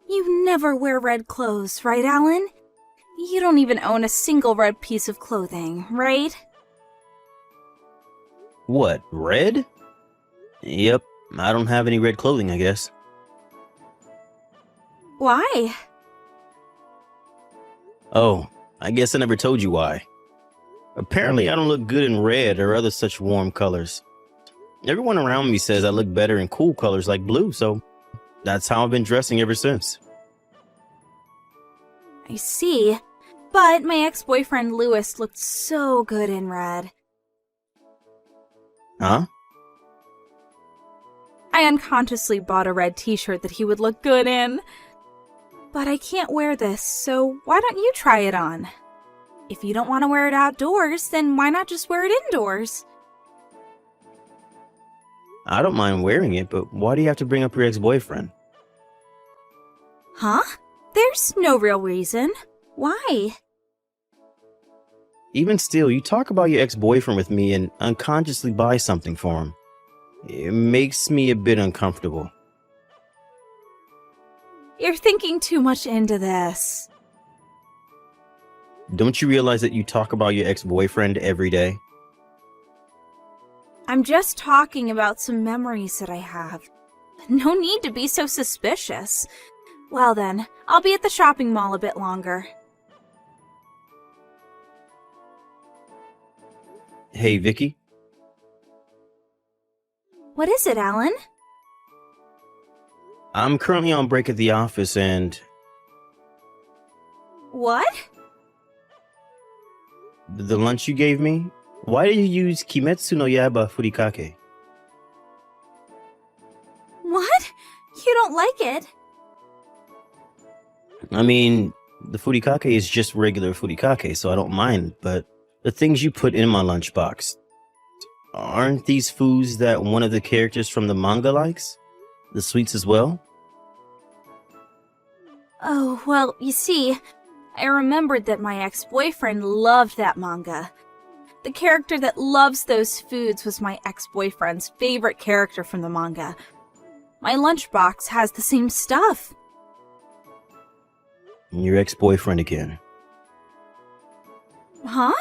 You never wear red clothes, right, Alan? You don't even own a single red piece of clothing, right? What, red? Yep, I don't have any red clothing, I guess. Why? Oh, I guess I never told you why. Apparently, I don't look good in red or other such warm colors. Everyone around me says I look better in cool colors like blue, so that's how I've been dressing ever since. I see. But my ex-boyfriend Louis looked so good in red. Huh? I unconsciously bought a red t-shirt that he would look good in. But I can't wear this, so why don't you try it on? If you don't want to wear it outdoors, then why not just wear it indoors? I don't mind wearing it, but why do you have to bring up your ex-boyfriend? Huh? There's no real reason. Why? Even still, you talk about your ex-boyfriend with me and unconsciously buy something for him. It makes me a bit uncomfortable. You're thinking too much into this. Don't you realize that you talk about your ex-boyfriend every day? I'm just talking about some memories that I have. No need to be so suspicious. Well then, I'll be at the shopping mall a bit longer. Hey, Vicky. What is it, Alan? I'm currently on break at the office and... What? The lunch you gave me? Why did you use Kimetsu no Yaiba Furikake? What? You don't like it? I mean, the Furikake is just regular Furikake, so I don't mind, but the things you put in my lunchbox, aren't these foods that one of the characters from the manga likes? The sweets as well? Oh, well, you see, I remembered that my ex-boyfriend loved that manga. The character that loves those foods was my ex-boyfriend's favorite character from the manga. My lunchbox has the same stuff. Your ex-boyfriend again. Huh?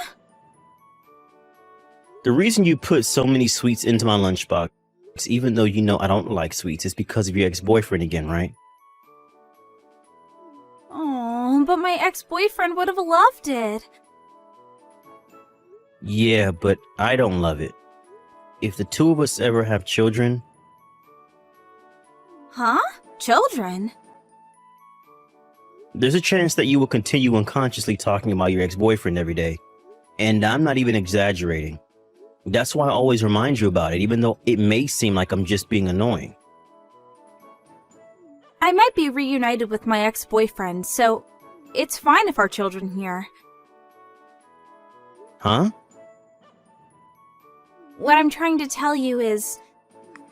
The reason you put so many sweets into my lunchbox, even though you know I don't like sweets, is because of your ex-boyfriend again, right? Oh, but my ex-boyfriend would have loved it. Yeah, but I don't love it. If the two of us ever have children... Huh? Children? There's a chance that you will continue unconsciously talking about your ex-boyfriend every day. And I'm not even exaggerating. That's why I always remind you about it, even though it may seem like I'm just being annoying. I might be reunited with my ex-boyfriend, so it's fine if our children hear. Huh? What I'm trying to tell you is,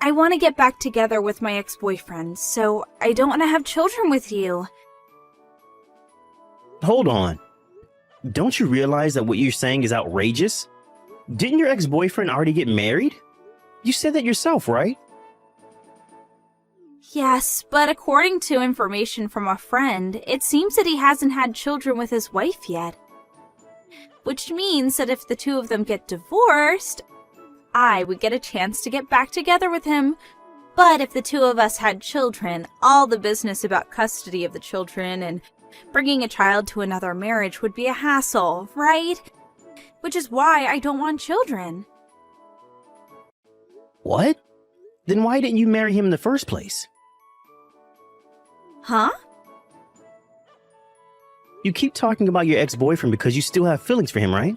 I want to get back together with my ex-boyfriend, so I don't want to have children with you. Hold on. Don't you realize that what you're saying is outrageous? Didn't your ex-boyfriend already get married? You said that yourself, right? Yes, but according to information from a friend, it seems that he hasn't had children with his wife yet. Which means that if the two of them get divorced, I would get a chance to get back together with him. But if the two of us had children, all the business about custody of the children and bringing a child to another marriage would be a hassle, right? Which is why I don't want children. What? Then why didn't you marry him in the first place? Huh? You keep talking about your ex-boyfriend because you still have feelings for him, right?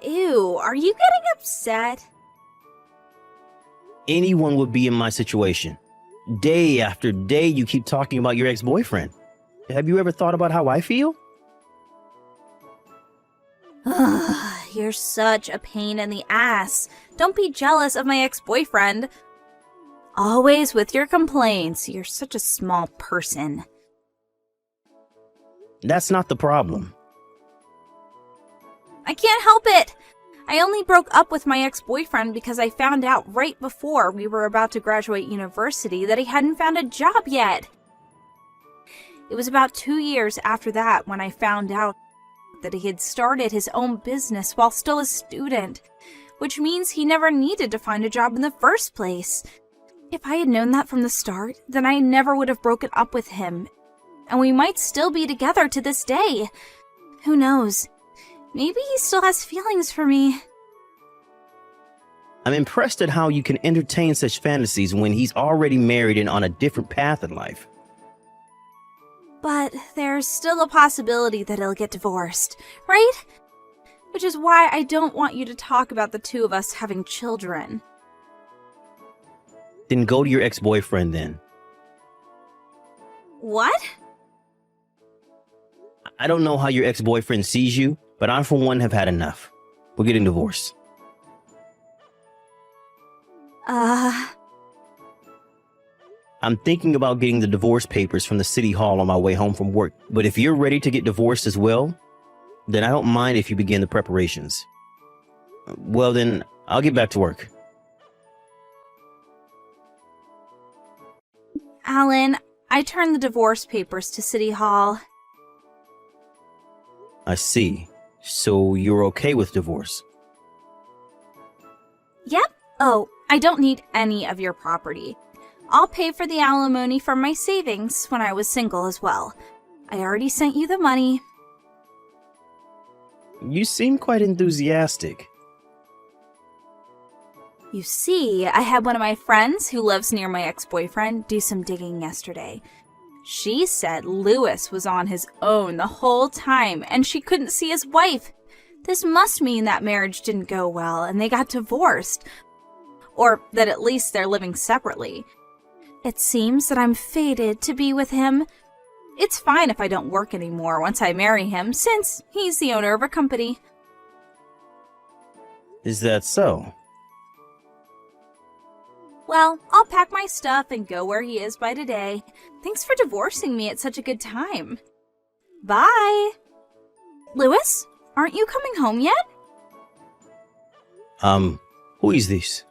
Ew, are you getting upset? Anyone would be in my situation. Day after day, you keep talking about your ex-boyfriend. Have you ever thought about how I feel? Ugh, you're such a pain in the ass. Don't be jealous of my ex-boyfriend. Always with your complaints. You're such a small person. That's not the problem. I can't help it. I only broke up with my ex-boyfriend because I found out right before we were about to graduate university that he hadn't found a job yet. It was about 2 years after that when I found out that he had started his own business while still a student, which means he never needed to find a job in the first place. If I had known that from the start, then I never would have broken up with him, and we might still be together to this day. Who knows? Maybe he still has feelings for me. I'm impressed at how you can entertain such fantasies when he's already married and on a different path in life. But there's still a possibility that he'll get divorced, right? Which is why I don't want you to talk about the two of us having children. Then go to your ex-boyfriend then. What? I don't know how your ex-boyfriend sees you, but I for one have had enough. We're getting divorced. I'm thinking about getting the divorce papers from the city hall on my way home from work. But if you're ready to get divorced as well, then I don't mind if you begin the preparations. Well then, I'll get back to work. Alan, I turned the divorce papers to City Hall. I see. So you're okay with divorce? Yep. Oh, I don't need any of your property. I'll pay for the alimony from my savings when I was single as well. I already sent you the money. You seem quite enthusiastic. You see, I had one of my friends who lives near my ex-boyfriend do some digging yesterday. She said Lewis was on his own the whole time and she couldn't see his wife. This must mean that marriage didn't go well and they got divorced. Or that at least they're living separately. It seems that I'm fated to be with him. It's fine if I don't work anymore once I marry him, since he's the owner of a company. Is that so? Well, I'll pack my stuff and go where he is by today. Thanks for divorcing me at such a good time. Bye! Lewis, aren't you coming home yet? Who is this?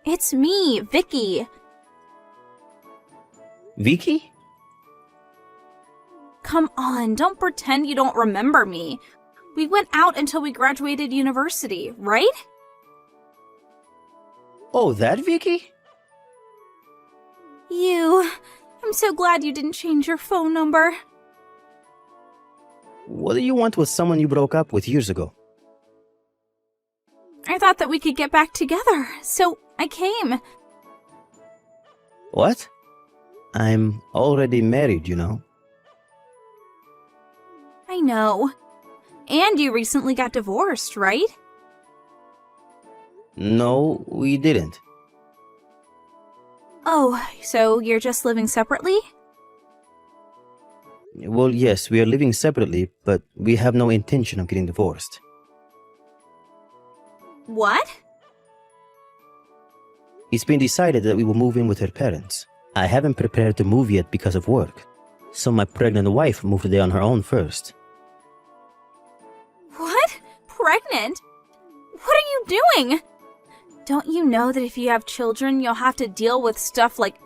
It's me, Vicky. Vicky? Come on, don't pretend you don't remember me. We went out until we graduated university, right? Oh, that Vicky? I'm so glad you didn't change your phone number. What do you want with someone you broke up with years ago? I thought that we could get back together, so I came. What? I'm already married, you know. I know. And you recently got divorced, right? No, we didn't. Oh, so you're just living separately? Well, yes, we are living separately, but we have no intention of getting divorced. What? It's been decided that we will move in with her parents. I haven't prepared to move yet because of work, so my pregnant wife moved there on her own first. What? Pregnant? What are you doing? Don't you know that if you have children, you'll have to deal with stuff like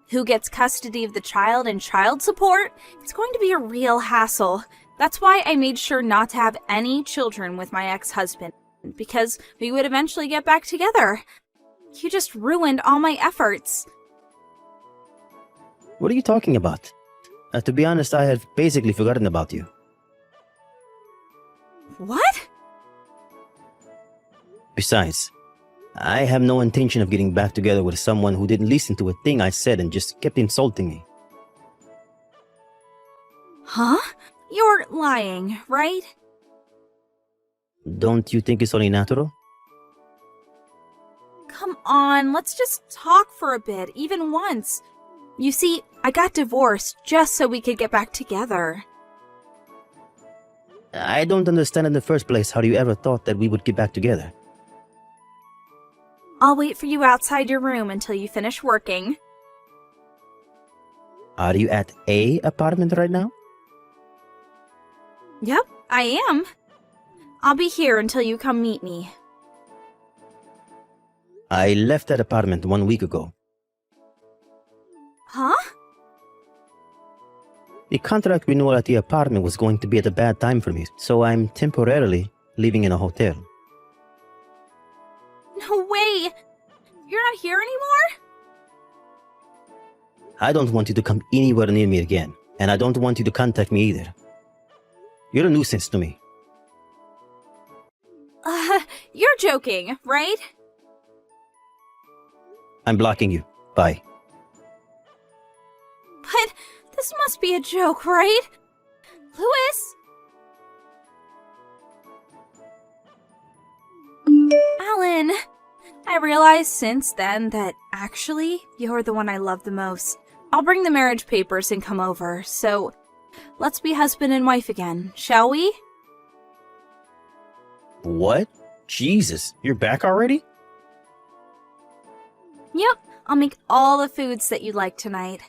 who gets custody of the child and child support? It's going to be a real hassle. That's why I made sure not to have any children with my ex-husband, because we would eventually get back together. You just ruined all my efforts. What are you talking about? To be honest, I have basically forgotten about you. What? Besides, I have no intention of getting back together with someone who didn't listen to a thing I said and just kept insulting me. Huh? You're lying, right? Don't you think it's only natural? Come on, let's just talk for a bit, even once. You see, I got divorced just so we could get back together. I don't understand in the first place how you ever thought that we would get back together. I'll wait for you outside your room until you finish working. Are you at a apartment right now? Yep, I am. I'll be here until you come meet me. I left that apartment 1 week ago. Huh? The contract renewal at the apartment was going to be at a bad time for me, so I'm temporarily living in a hotel. No way! You're not here anymore? I don't want you to come anywhere near me again, and I don't want you to contact me either. You're a nuisance to me. You're joking, right? I'm blocking you. Bye. But this must be a joke, right? Louis? Alan, I realized since then that actually you're the one I love the most. I'll bring the marriage papers and come over, so let's be husband and wife again, shall we? What? Jesus, you're back already? Yep, I'll make all the foods that you like tonight.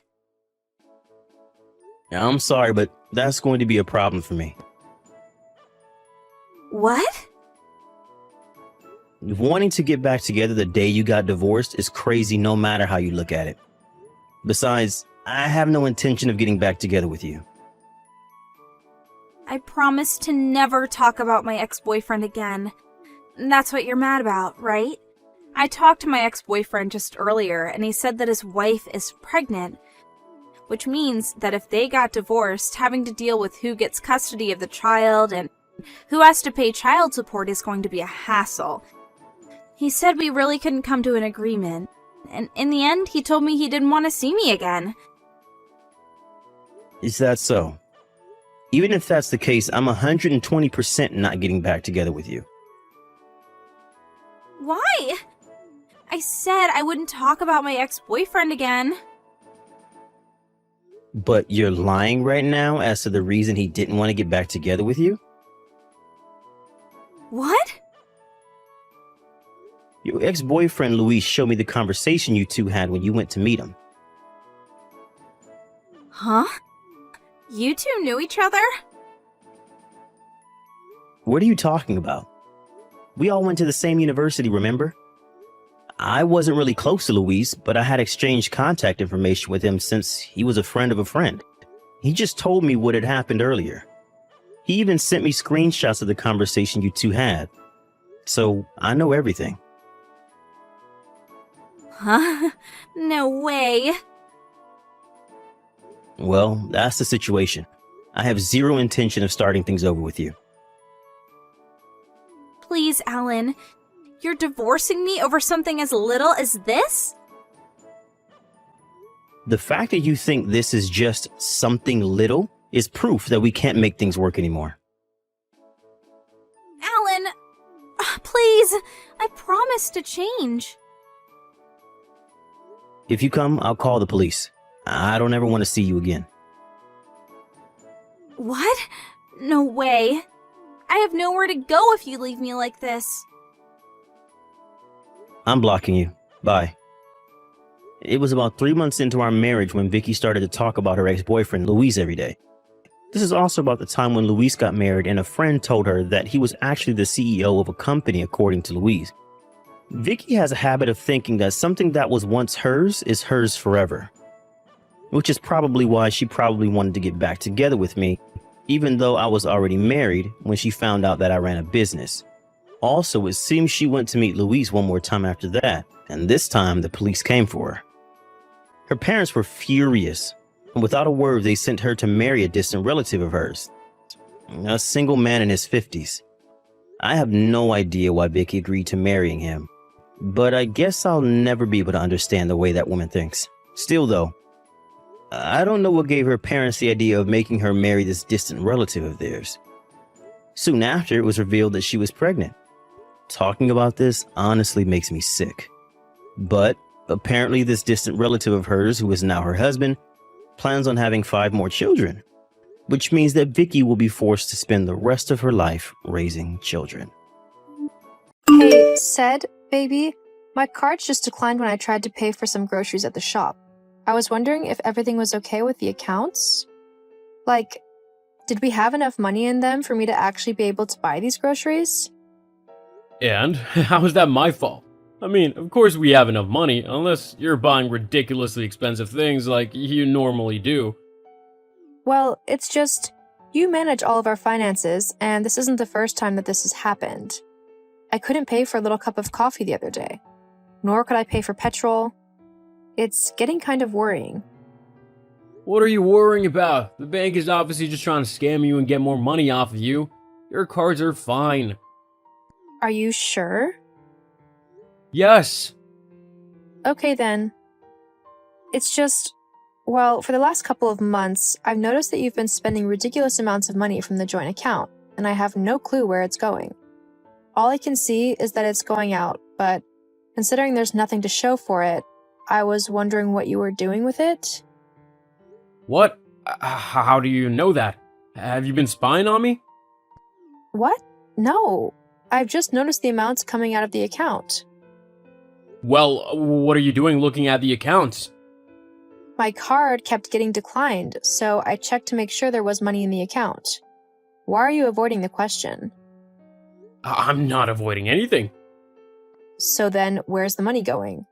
I'm sorry, but that's going to be a problem for me. What? Wanting to get back together the day you got divorced is crazy no matter how you look at it. Besides, I have no intention of getting back together with you. I promise to never talk about my ex-boyfriend again. That's what you're mad about, right? I talked to my ex-boyfriend just earlier, and he said that his wife is pregnant, which means that if they got divorced, having to deal with who gets custody of the child and who has to pay child support is going to be a hassle. He said we really couldn't come to an agreement, and in the end, he told me he didn't want to see me again. Is that so? Even if that's the case, I'm 120% not getting back together with you. Why? I said I wouldn't talk about my ex-boyfriend again. But you're lying right now as to the reason he didn't want to get back together with you? What? Your ex-boyfriend Luis showed me the conversation you two had when you went to meet him. Huh? You two knew each other? What are you talking about? We all went to the same university, remember? I wasn't really close to Luis, but I had exchanged contact information with him since he was a friend of a friend. He just told me what had happened earlier. He even sent me screenshots of the conversation you two had. So I know everything. Huh? No way. Well, that's the situation. I have zero intention of starting things over with you. Please, Alan. You're divorcing me over something as little as this? The fact that you think this is just something little is proof that we can't make things work anymore. Alan, please. I promise to change. If you come, I'll call the police. I don't ever want to see you again. What? No way. I have nowhere to go if you leave me like this. I'm blocking you. Bye. It was about 3 months into our marriage when Vicky started to talk about her ex-boyfriend, Luis, every day. This is also about the time when Luis got married and a friend told her that he was actually the CEO of a company, according to Luis. Vicky has a habit of thinking that something that was once hers is hers forever. Which is probably why she probably wanted to get back together with me, even though I was already married when she found out that I ran a business. Also, it seems she went to meet Luis one more time after that, and this time the police came for her. Her parents were furious, and without a word they sent her to marry a distant relative of hers, a single man in his 50s. I have no idea why Vicky agreed to marrying him, but I guess I'll never be able to understand the way that woman thinks. Still though, I don't know what gave her parents the idea of making her marry this distant relative of theirs. Soon after, it was revealed that she was pregnant. Talking about this honestly makes me sick. But apparently this distant relative of hers, who is now her husband, plans on having 5 more children, which means that Vicky will be forced to spend the rest of her life raising children. Hey, said, baby, my card just declined when I tried to pay for some groceries at the shop. I was wondering if everything was okay with the accounts? Like, Did we have enough money in them for me to actually be able to buy these groceries? And how is that my fault? I mean, of course we have enough money, unless you're buying ridiculously expensive things like you normally do. Well, it's just, you manage all of our finances, and this isn't the first time that this has happened. I couldn't pay for a little cup of coffee the other day, nor could I pay for petrol. It's getting kind of worrying. What are you worrying about? The bank is obviously just trying to scam you and get more money off of you. Your cards are fine. Are you sure? Yes. Okay then. It's just, well, for the last couple of months, I've noticed that you've been spending ridiculous amounts of money from the joint account, and I have no clue where it's going. All I can see is that it's going out, but considering there's nothing to show for it, I was wondering what you were doing with it. What? How do you know that? Have you been spying on me? What? No. I've just noticed the amounts coming out of the account. Well, what are you doing looking at the accounts? My card kept getting declined, so I checked to make sure there was money in the account. Why are you avoiding the question? I'm not avoiding anything. So then, where's the money going?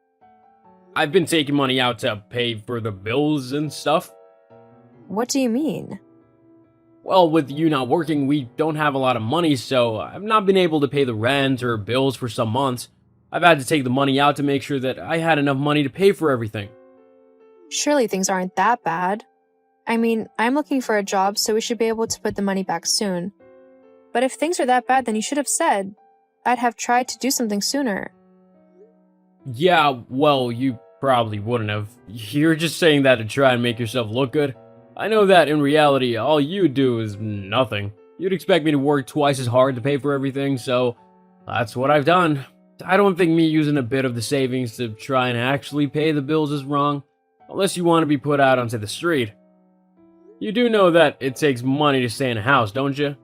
I've been taking money out to pay for the bills and stuff. What do you mean? Well, with you not working, we don't have a lot of money, so I've not been able to pay the rent or bills for some months. I've had to take the money out to make sure that I had enough money to pay for everything. Surely things aren't that bad. I mean, I'm looking for a job, so we should be able to put the money back soon. But if things are that bad, then you should have said. I'd have tried to do something sooner. Yeah, well, you probably wouldn't have. You're just saying that to try and make yourself look good. I know that in reality, all you do is nothing. You'd expect me to work twice as hard to pay for everything, so that's what I've done. I don't think me using a bit of the savings to try and actually pay the bills is wrong, unless you want to be put out onto the street. You do know that it takes money to stay in a house, don't you?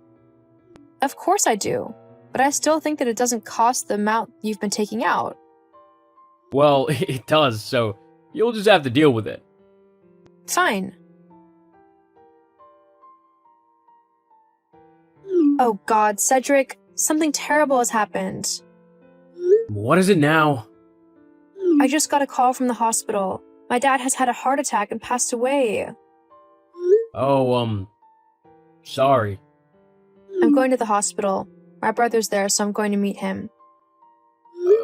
Of course I do, but I still think that it doesn't cost the amount you've been taking out. Well, it does, so you'll just have to deal with it. Fine. Oh God, Cedric, something terrible has happened. What is it now? I just got a call from the hospital. My dad has had a heart attack and passed away. Oh, sorry. I'm going to the hospital. My brother's there, so I'm going to meet him.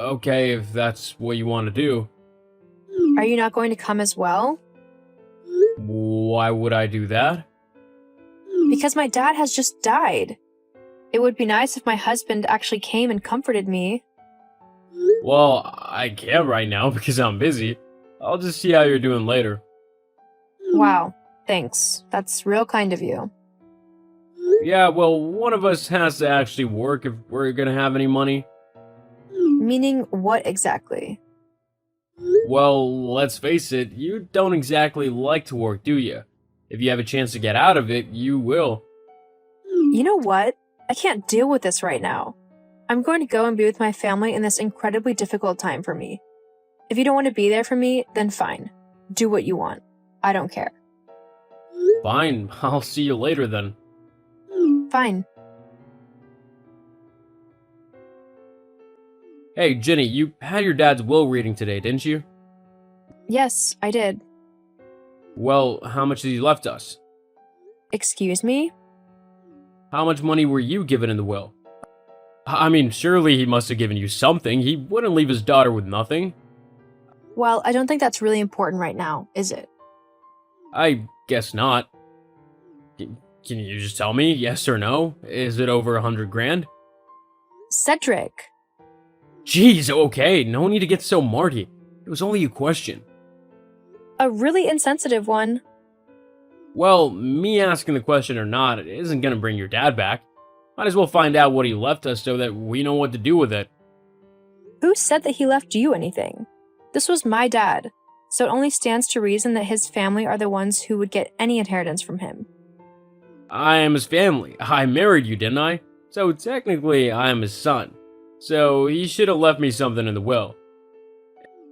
Okay, if that's what you want to do. Are you not going to come as well? Why would I do that? Because my dad has just died. It would be nice if my husband actually came and comforted me. Well, I can't right now because I'm busy. I'll just see how you're doing later. Wow, thanks. That's real kind of you. Yeah, well, one of us has to actually work if we're gonna have any money. Meaning what exactly? Well, let's face it, you don't exactly like to work, do you? If you have a chance to get out of it, you will. You know what? I can't deal with this right now. I'm going to go and be with my family in this incredibly difficult time for me. If you don't want to be there for me, then fine. Do what you want. I don't care. Fine, I'll see you later then. Fine. Hey, Jenny, you had your dad's will reading today, didn't you? Yes, I did. Well, how much has he left us? Excuse me? How much money were you given in the will? I mean, surely he must have given you something. He wouldn't leave his daughter with nothing. Well, I don't think that's really important right now, is it? I guess not. Can you just tell me, yes or no? Is it over 100 grand? Cedric! Jeez, okay, no need to get so marty. It was only a question. A really insensitive one. Well, me asking the question or not, it isn't gonna bring your dad back. Might as well find out what he left us so that we know what to do with it. Who said that he left you anything? This was my dad, so it only stands to reason that his family are the ones who would get any inheritance from him. I am his family. I married you, didn't I? So technically, I am his son. So he should have left me something in the will.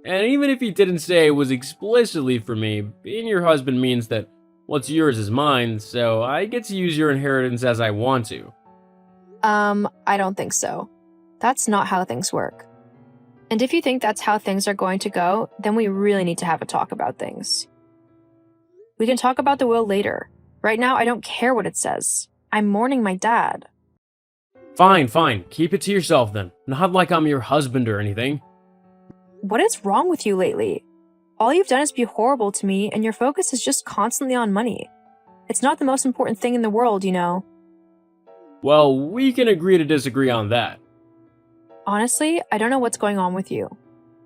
And even if he didn't say it was explicitly for me, being your husband means that What's yours is mine, so I get to use your inheritance as I want to. I don't think so. That's not how things work. And if you think that's how things are going to go, then we really need to have a talk about things. We can talk about the will later. Right now, I don't care what it says. I'm mourning my dad. Fine. Keep it to yourself then. Not like I'm your husband or anything. What is wrong with you lately? All you've done is be horrible to me, and your focus is just constantly on money. It's not the most important thing in the world, you know. Well, we can agree to disagree on that. Honestly, I don't know what's going on with you.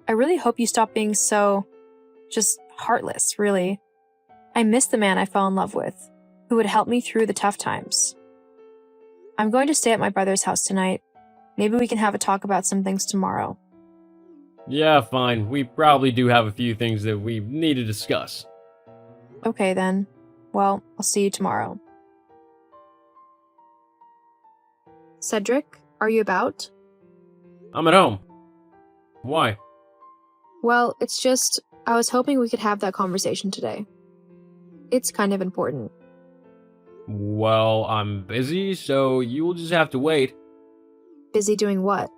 I really hope you stop being so... just heartless, really. I miss the man I fell in love with, who would help me through the tough times. I'm going to stay at my brother's house tonight. Maybe we can have a talk about some things tomorrow. Yeah, fine. We probably do have a few things that we need to discuss. Okay then. Well, I'll see you tomorrow. Cedric, are you about? I'm at home. Why? Well, it's just, I was hoping we could have that conversation today. It's kind of important. Well, I'm busy, so you will just have to wait. Busy doing what?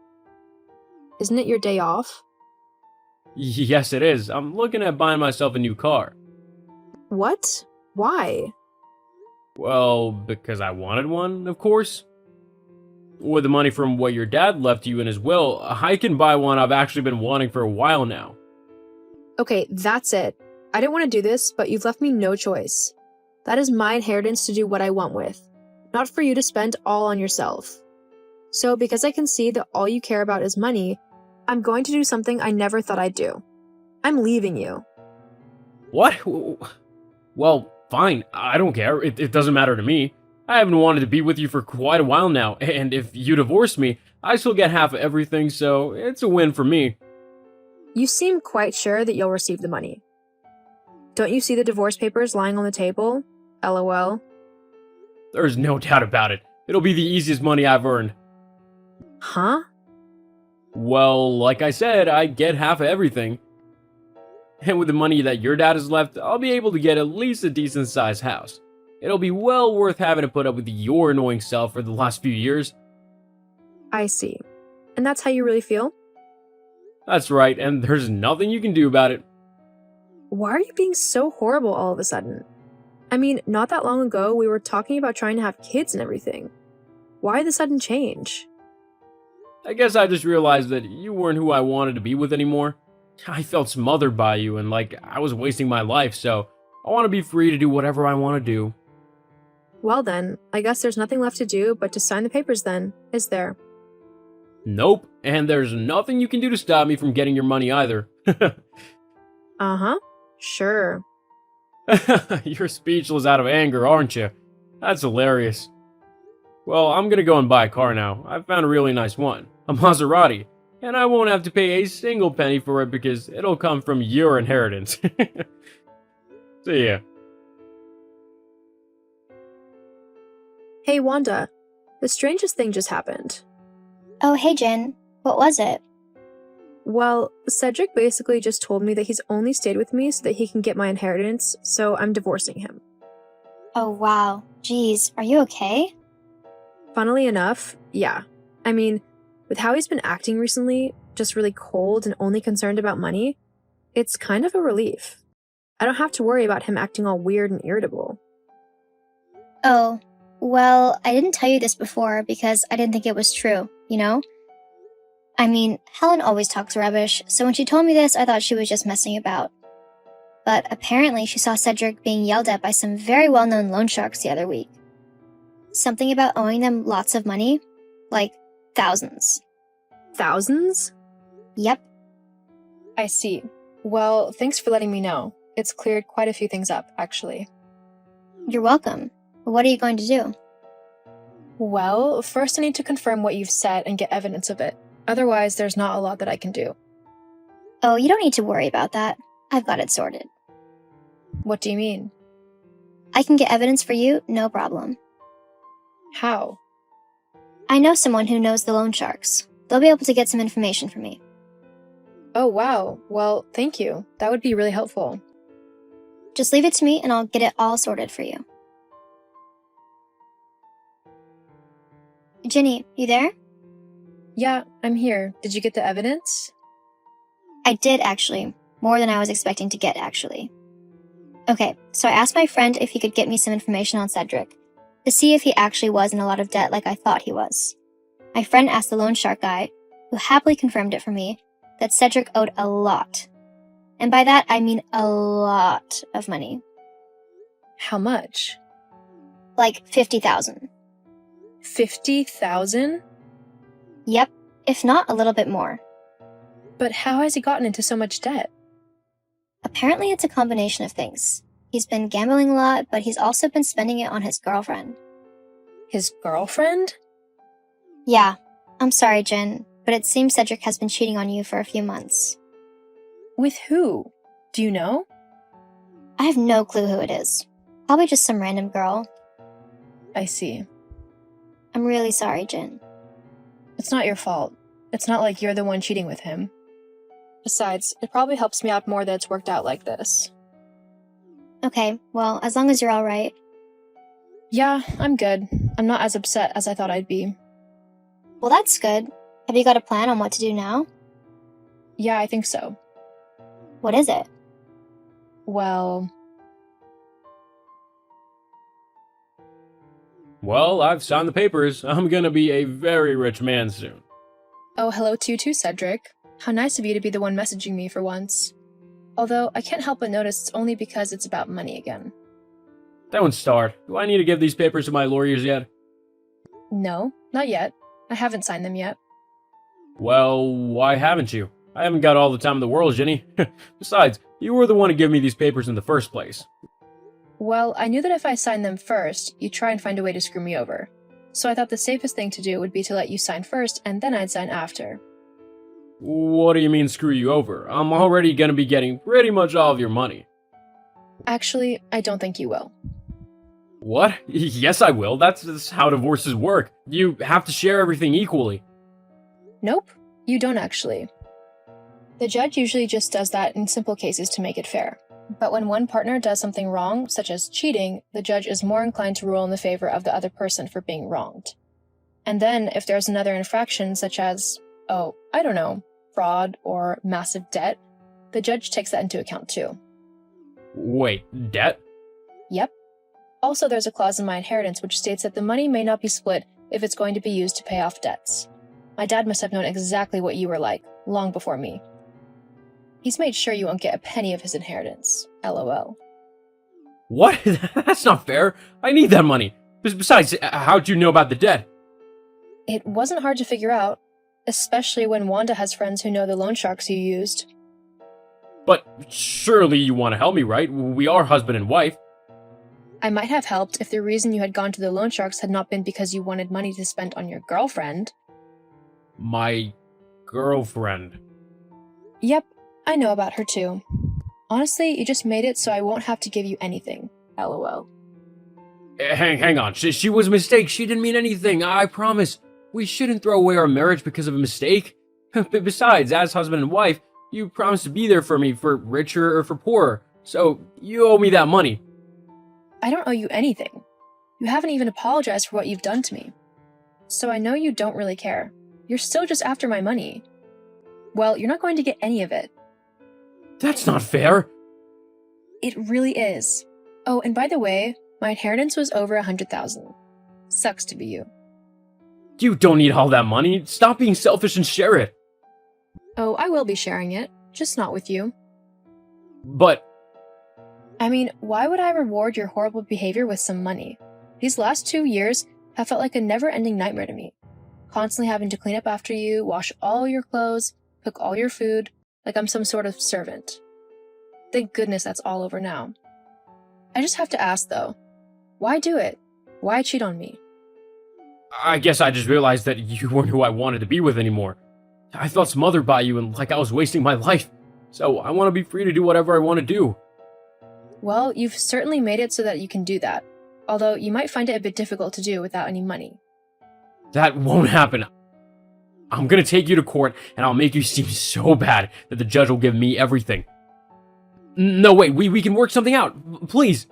Isn't it your day off? Yes, it is. I'm looking at buying myself a new car. What? Why? Well, because I wanted one, of course. With the money from what your dad left you in his will, I can buy one I've actually been wanting for a while now. Okay, that's it. I didn't want to do this, but you've left me no choice. That is my inheritance to do what I want with, not for you to spend all on yourself. So, because I can see that all you care about is money, I'm going to do something I never thought I'd do. I'm leaving you. What? Well, fine. I don't care. It doesn't matter to me. I haven't wanted to be with you for quite a while now, and if you divorce me, I still get half of everything, so it's a win for me. You seem quite sure that you'll receive the money. Don't you see the divorce papers lying on the table? LOL. There's no doubt about it. It'll be the easiest money I've earned. Huh? Well, like I said, I get half of everything. And with the money that your dad has left, I'll be able to get at least a decent sized house. It'll be well worth having to put up with your annoying self for the last few years. I see. And that's how you really feel? That's right, and there's nothing you can do about it. Why are you being so horrible all of a sudden? I mean, not that long ago, we were talking about trying to have kids and everything. Why the sudden change? I guess I just realized that you weren't who I wanted to be with anymore. I felt smothered by you and like I was wasting my life, so I want to be free to do whatever I want to do. Well then, I guess there's nothing left to do but to sign the papers then, is there? Nope, and there's nothing you can do to stop me from getting your money either. Uh-huh. Sure. You're speechless out of anger, aren't you? That's hilarious. Well, I'm gonna go and buy a car now. I found a really nice one. A Maserati. And I won't have to pay a single penny for it because it'll come from your inheritance. See ya. Hey Wanda, the strangest thing just happened. Oh, hey, Jen. What was it? Well, Cedric basically just told me that he's only stayed with me so that he can get my inheritance, so I'm divorcing him. Oh, wow. Geez, are you okay? Funnily enough, yeah. I mean, with how he's been acting recently, just really cold and only concerned about money, it's kind of a relief. I don't have to worry about him acting all weird and irritable. Oh, well, I didn't tell you this before because I didn't think it was true, you know? I mean, Helen always talks rubbish, so when she told me this, I thought she was just messing about. But apparently she saw Cedric being yelled at by some very well-known loan sharks the other week. Something about owing them lots of money, like thousands. Thousands? Yep. I see. Well, thanks for letting me know. It's cleared quite a few things up, actually. You're welcome. What are you going to do? Well, first I need to confirm what you've said and get evidence of it. Otherwise, there's not a lot that I can do. Oh, you don't need to worry about that. I've got it sorted. What do you mean? I can get evidence for you, no problem. How? I know someone who knows the loan sharks. They'll be able to get some information for me. Oh, wow. Well, thank you. That would be really helpful. Just leave it to me and I'll get it all sorted for you. Ginny, you there? Yeah, I'm here. Did you get the evidence? I did, actually. More than I was expecting to get, actually. Okay, so I asked my friend if he could get me some information on Cedric, to see if he actually was in a lot of debt like I thought he was. My friend asked the loan shark guy, who happily confirmed it for me, that Cedric owed a lot. And by that, I mean a lot of money. How much? Like 50,000. 50,000? Yep, if not a little bit more. But how has he gotten into so much debt? Apparently it's a combination of things. He's been gambling a lot, but he's also been spending it on his girlfriend. His girlfriend? Yeah, I'm sorry, Jen, but it seems Cedric has been cheating on you for a few months. With who? Do you know? I have no clue who it is. Probably just some random girl. I see. I'm really sorry, Jen. It's not your fault. It's not like you're the one cheating with him. Besides, it probably helps me out more that it's worked out like this. Okay, well, as long as you're alright. Yeah, I'm good. I'm not as upset as I thought I'd be. Well, that's good. Have you got a plan on what to do now? Yeah, I think so. What is it? Well, Well, I've signed the papers. I'm gonna be a very rich man soon. oh, hello to you too, Cedric. How nice of you to be the one messaging me for once. Although, I can't help but notice it's only because it's about money again. Don't start. Do I need to give these papers to my lawyers yet? No, not yet. I haven't signed them yet. Well, why haven't you? I haven't got all the time in the world, Jenny. Besides, you were the one to give me these papers in the first place. Well, I knew that if I signed them first, you'd try and find a way to screw me over. So I thought the safest thing to do would be to let you sign first, and then I'd sign after. What do you mean screw you over? I'm already gonna be getting pretty much all of your money. Actually, I don't think you will. What? Yes, I will. That's how divorces work. You have to share everything equally. Nope, you don't actually. The judge usually just does that in simple cases to make it fair. But when one partner does something wrong, such as cheating, the judge is more inclined to rule in the favor of the other person for being wronged. And then, if there's another infraction, such as, oh, I don't know, fraud or massive debt, the judge takes that into account too. Wait, debt? Yep. Also, there's a clause in my inheritance which states that the money may not be split if it's going to be used to pay off debts. My dad must have known exactly what you were like, long before me. He's made sure you won't get a penny of his inheritance. LOL. What? That's not fair. I need that money. Besides, how'd you know about the debt? It wasn't hard to figure out, especially when Wanda has friends who know the loan sharks you used. But surely you want to help me, right? We are husband and wife. I might have helped if the reason you had gone to the loan sharks had not been because you wanted money to spend on your girlfriend. My girlfriend. Yep, I know about her too. Honestly, you just made it so I won't have to give you anything. LOL. Hang on. She was a mistake. She didn't mean anything. I promise. We shouldn't throw away our marriage because of a mistake. Besides, as husband and wife, you promised to be there for me for richer or for poorer. So, you owe me that money. I don't owe you anything. You haven't even apologized for what you've done to me. So I know you don't really care. You're still just after my money. Well, you're not going to get any of it. That's not fair. It really is. Oh, and by the way, my inheritance was over 100,000. Sucks to be you. You don't need all that money. Stop being selfish and share it. Oh, I will be sharing it, just not with you. But I mean, why would I reward your horrible behavior with some money? These last 2 years have felt like a never-ending nightmare to me. Constantly having to clean up after you, wash all your clothes, cook all your food, like I'm some sort of servant. Thank goodness that's all over now. I just have to ask though, why do it? Why cheat on me? I guess I just realized that you weren't who I wanted to be with anymore. I felt smothered by you and like I was wasting my life. So I want to be free to do whatever I want to do. Well, you've certainly made it so that you can do that, although you might find it a bit difficult to do without any money. That won't happen. I'm gonna take you to court and I'll make you seem so bad that the judge will give me everything. No, wait, we can work something out. Please.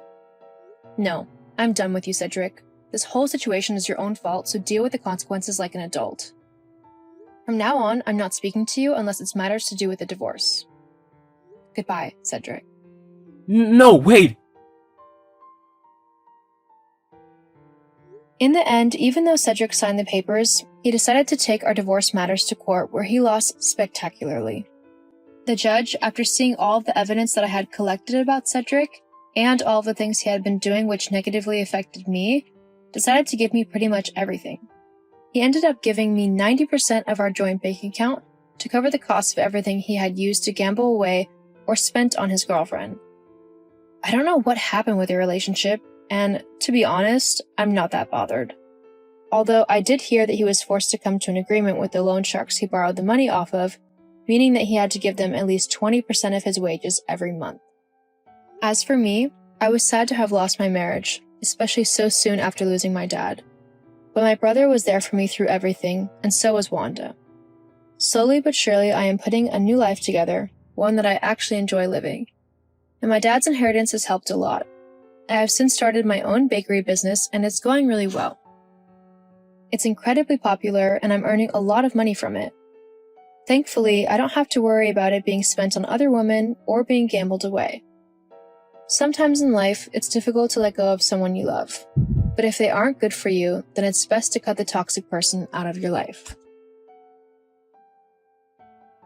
No, I'm done with you, Cedric. This whole situation is your own fault, so deal with the consequences like an adult. From now on, I'm not speaking to you unless it's matters to do with the divorce. Goodbye, Cedric. No, wait. In the end, even though Cedric signed the papers, he decided to take our divorce matters to court, where he lost spectacularly. The judge, after seeing all of the evidence that I had collected about Cedric, and all of the things he had been doing which negatively affected me, decided to give me pretty much everything. He ended up giving me 90% of our joint bank account to cover the cost of everything he had used to gamble away or spent on his girlfriend. I don't know what happened with their relationship, and to be honest, I'm not that bothered. Although I did hear that he was forced to come to an agreement with the loan sharks he borrowed the money off of, meaning that he had to give them at least 20% of his wages every month. As for me, I was sad to have lost my marriage, especially so soon after losing my dad. But my brother was there for me through everything, and so was Wanda. Slowly but surely, I am putting a new life together, one that I actually enjoy living. And my dad's inheritance has helped a lot. I have since started my own bakery business, and it's going really well. It's incredibly popular, and I'm earning a lot of money from it. Thankfully, I don't have to worry about it being spent on other women or being gambled away. Sometimes in life, it's difficult to let go of someone you love. But if they aren't good for you, then it's best to cut the toxic person out of your life.